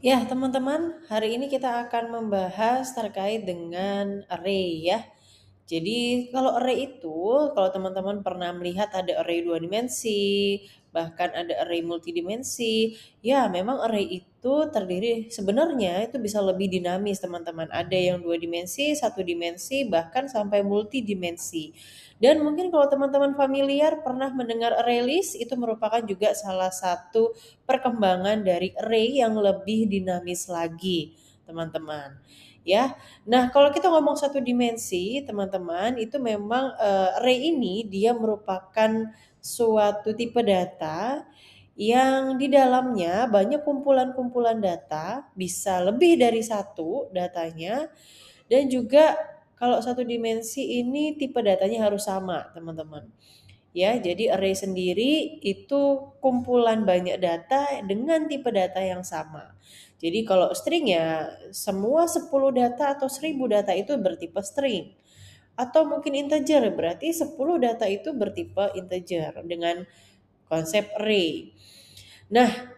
Ya, teman-teman, hari ini kita akan membahas terkait dengan array ya. Jadi, kalau array itu, kalau teman-teman pernah melihat ada array dua dimensi, bahkan ada array multidimensi, ya memang array itu terdiri sebenarnya itu bisa lebih dinamis, teman-teman. Ada yang dua dimensi, satu dimensi, bahkan sampai multidimensi. Dan mungkin kalau teman-teman familiar pernah mendengar array list, itu merupakan juga salah satu perkembangan dari array yang lebih dinamis lagi, teman-teman. Ya, nah kalau kita ngomong satu dimensi, teman-teman, itu memang array ini dia merupakan suatu tipe data yang di dalamnya banyak kumpulan-kumpulan data, bisa lebih dari satu datanya, dan juga kalau satu dimensi ini tipe datanya harus sama, teman-teman. Ya, jadi array sendiri itu kumpulan banyak data dengan tipe data yang sama. Jadi kalau string ya semua 10 data atau 1000 data itu bertipe string. Atau mungkin integer, berarti 10 data itu bertipe integer dengan konsep array. Nah,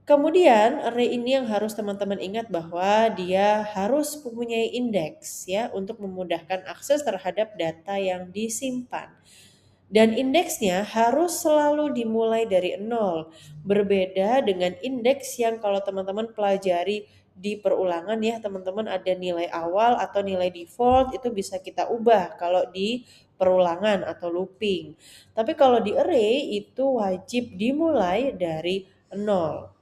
kemudian array ini yang harus teman-teman ingat bahwa dia harus mempunyai indeks ya untuk memudahkan akses terhadap data yang disimpan. Dan indeksnya harus selalu dimulai dari nol. Berbeda dengan indeks yang kalau teman-teman pelajari di perulangan ya teman-teman ada nilai awal atau nilai default itu bisa kita ubah kalau di perulangan atau looping. Tapi kalau di array itu wajib dimulai dari nol.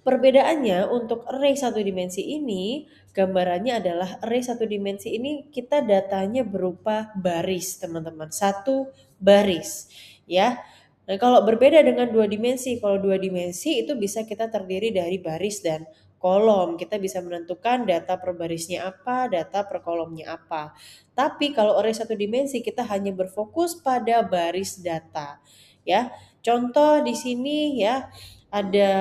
Perbedaannya untuk array satu dimensi ini, gambarannya adalah array satu dimensi ini kita datanya berupa baris, teman-teman. Satu baris, ya. Nah, kalau berbeda dengan dua dimensi, kalau dua dimensi itu bisa kita terdiri dari baris dan kolom. Kita bisa menentukan data per barisnya apa, data per kolomnya apa. Tapi kalau array satu dimensi kita hanya berfokus pada baris data, ya. Contoh di sini ya, ada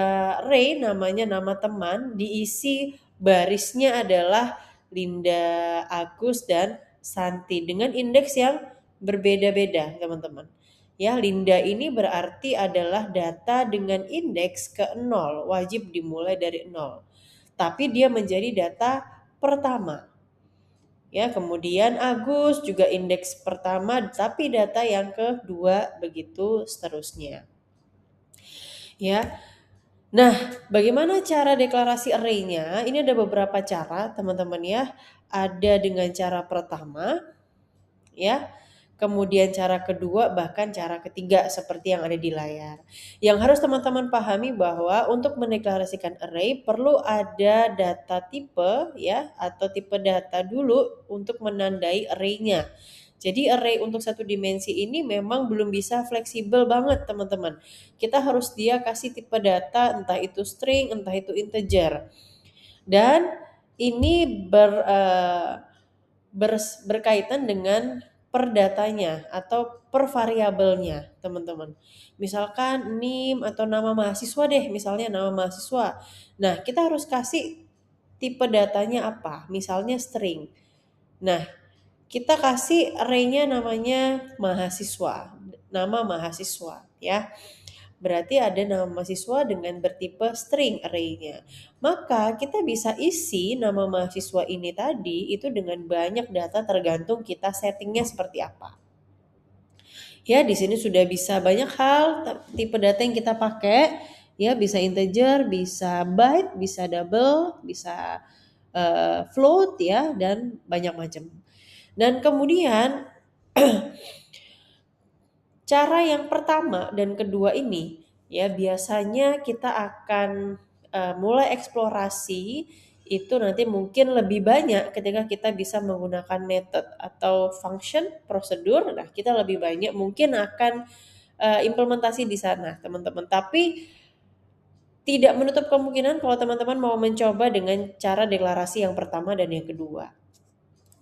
Ray namanya nama teman, diisi barisnya adalah Linda, Agus, dan Santi dengan indeks yang berbeda-beda, teman-teman. Ya, Linda ini berarti adalah data dengan indeks ke 0, wajib dimulai dari 0. Tapi dia menjadi data pertama. Ya, kemudian Agus juga indeks pertama tapi data yang kedua begitu seterusnya. Ya, nah, bagaimana cara deklarasi array-nya? Ini ada beberapa cara, teman-teman ya. Ada dengan cara pertama, ya. Kemudian cara kedua, bahkan cara ketiga seperti yang ada di layar. Yang harus teman-teman pahami bahwa untuk mendeklarasikan array perlu ada data tipe ya atau tipe data dulu untuk menandai array-nya. Jadi array untuk satu dimensi ini memang belum bisa fleksibel banget, teman-teman. Kita harus dia kasih tipe data entah itu string, entah itu integer. Dan ini berkaitan dengan per datanya atau per variabelnya, teman-teman. Misalkan NIM atau nama mahasiswa deh, misalnya nama mahasiswa. Nah, kita harus kasih tipe datanya apa? Misalnya string. Nah, kita kasih array-nya namanya mahasiswa, nama mahasiswa ya. Berarti ada nama mahasiswa dengan bertipe string array-nya. Maka kita bisa isi nama mahasiswa ini tadi itu dengan banyak data tergantung kita settingnya seperti apa. Ya, di sini sudah bisa banyak hal tipe data yang kita pakai. Ya, bisa integer, bisa byte, bisa double, bisa float ya, dan banyak macam. Dan kemudian cara yang pertama dan kedua ini ya biasanya kita akan mulai eksplorasi itu nanti mungkin lebih banyak ketika kita bisa menggunakan method atau function prosedur. Nah, kita lebih banyak mungkin akan implementasi di sana, teman-teman. Tapi tidak menutup kemungkinan kalau teman-teman mau mencoba dengan cara deklarasi yang pertama dan yang kedua.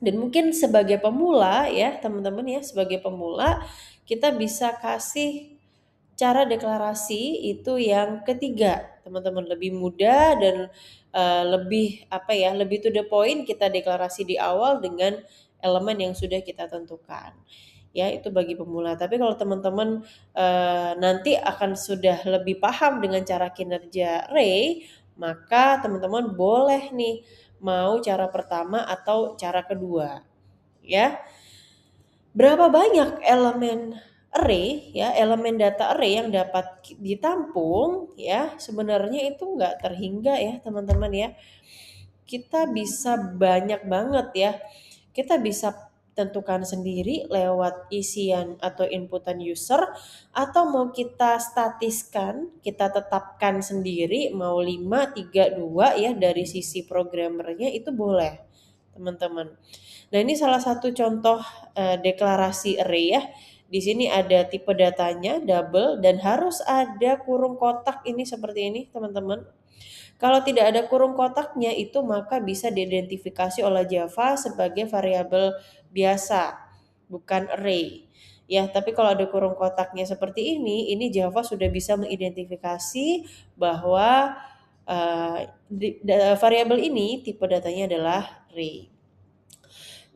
Dan mungkin sebagai pemula ya, teman-teman ya, sebagai pemula kita bisa kasih cara deklarasi itu yang ketiga, teman-teman, lebih mudah dan lebih apa ya, lebih to the point kita deklarasi di awal dengan elemen yang sudah kita tentukan. Ya, itu bagi pemula. Tapi kalau teman-teman nanti akan sudah lebih paham dengan cara kinerja array, maka teman-teman boleh nih mau cara pertama atau cara kedua, ya. Berapa banyak elemen array ya, elemen data array yang dapat ditampung ya, sebenarnya itu nggak terhingga ya teman-teman ya. Kita bisa banyak banget ya. Kita bisa tentukan sendiri lewat isian atau inputan user, atau mau kita statiskan, kita tetapkan sendiri mau 5, 3, 2 ya dari sisi programmernya itu boleh teman-teman. Nah, ini salah satu contoh deklarasi array ya. Di sini ada tipe datanya double dan harus ada kurung kotak ini seperti ini teman-teman. Kalau tidak ada kurung kotaknya itu maka bisa diidentifikasi oleh Java sebagai variabel biasa, bukan array. Ya, tapi kalau ada kurung kotaknya seperti ini Java sudah bisa mengidentifikasi bahwa variabel ini tipe datanya adalah array.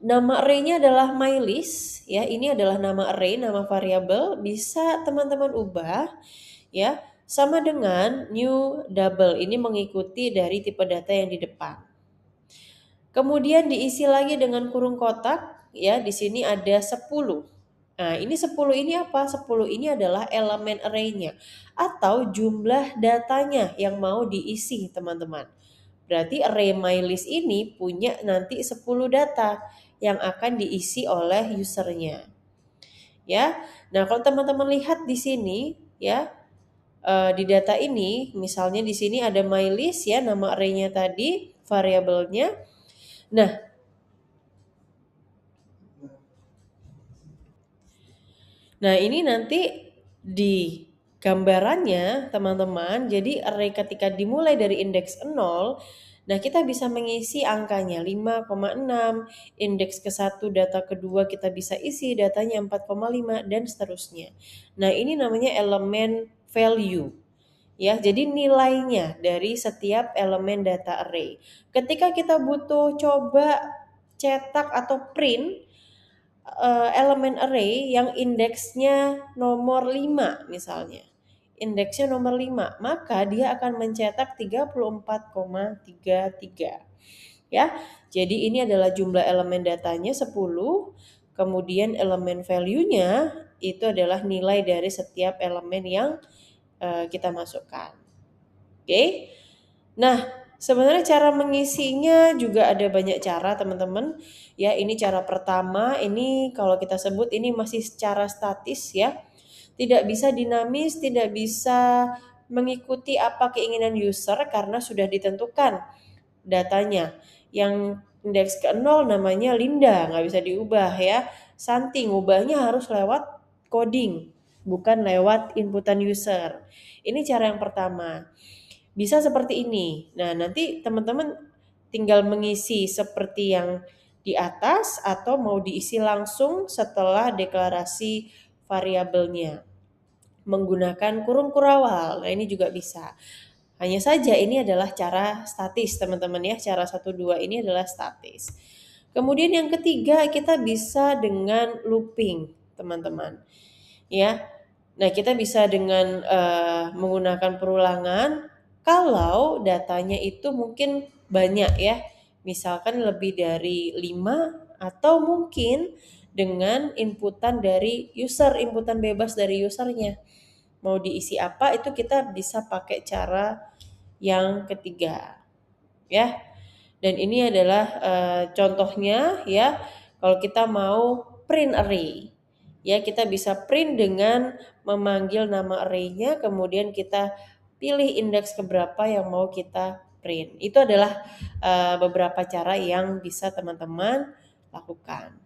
Nama array-nya adalah mylist ya. Ini adalah nama array, nama variabel, bisa teman-teman ubah ya. Sama dengan new double, ini mengikuti dari tipe data yang di depan. Kemudian diisi lagi dengan kurung kotak ya. Di sini ada 10. Nah, ini 10 ini apa? 10 ini adalah elemen array-nya atau jumlah datanya yang mau diisi, teman-teman. Berarti array mylist ini punya nanti 10 data yang akan diisi oleh usernya. Ya. Nah, kalau teman-teman lihat di sini ya, di data ini misalnya di sini ada mylist ya, nama array-nya tadi, variabelnya. Nah, ini nanti di gambarannya teman-teman, jadi array ketika dimulai dari indeks 0, nah kita bisa mengisi angkanya 5,6, indeks ke-1 data kedua kita bisa isi datanya 4,5 dan seterusnya. Nah, ini namanya elemen value. Ya, jadi nilainya dari setiap elemen data array. Ketika kita butuh coba cetak atau print elemen array yang indeksnya nomor 5 misalnya. Indeksnya nomor 5, maka dia akan mencetak 34,33. Ya. Jadi ini adalah jumlah elemen datanya 10, kemudian elemen value-nya itu adalah nilai dari setiap elemen yang kita masukkan. Oke. Nah, sebenarnya cara mengisinya juga ada banyak cara, teman-teman. Ya, ini cara pertama, ini kalau kita sebut ini masih secara statis ya. Tidak bisa dinamis, tidak bisa mengikuti apa keinginan user karena sudah ditentukan datanya. Yang indeks ke-0 namanya Linda, nggak bisa diubah ya. Santi ngubahnya harus lewat coding, bukan lewat inputan user. Ini cara yang pertama. Bisa seperti ini. Nah, nanti teman-teman tinggal mengisi seperti yang di atas atau mau diisi langsung setelah deklarasi variabelnya menggunakan kurung kurawal. Nah, ini juga bisa. Hanya saja ini adalah cara statis, teman-teman ya. Cara 1 2 ini adalah statis. Kemudian yang ketiga kita bisa dengan looping, teman-teman. Ya. Nah, kita bisa dengan menggunakan perulangan kalau datanya itu mungkin banyak ya. Misalkan lebih dari 5 atau mungkin dengan inputan dari user, inputan bebas dari usernya. Mau diisi apa itu kita bisa pakai cara yang ketiga. Ya. Dan ini adalah contohnya ya. Kalau kita mau print array, ya kita bisa print dengan memanggil nama array-nya, kemudian kita pilih indeks keberapa yang mau kita print. Itu adalah beberapa cara yang bisa teman-teman lakukan.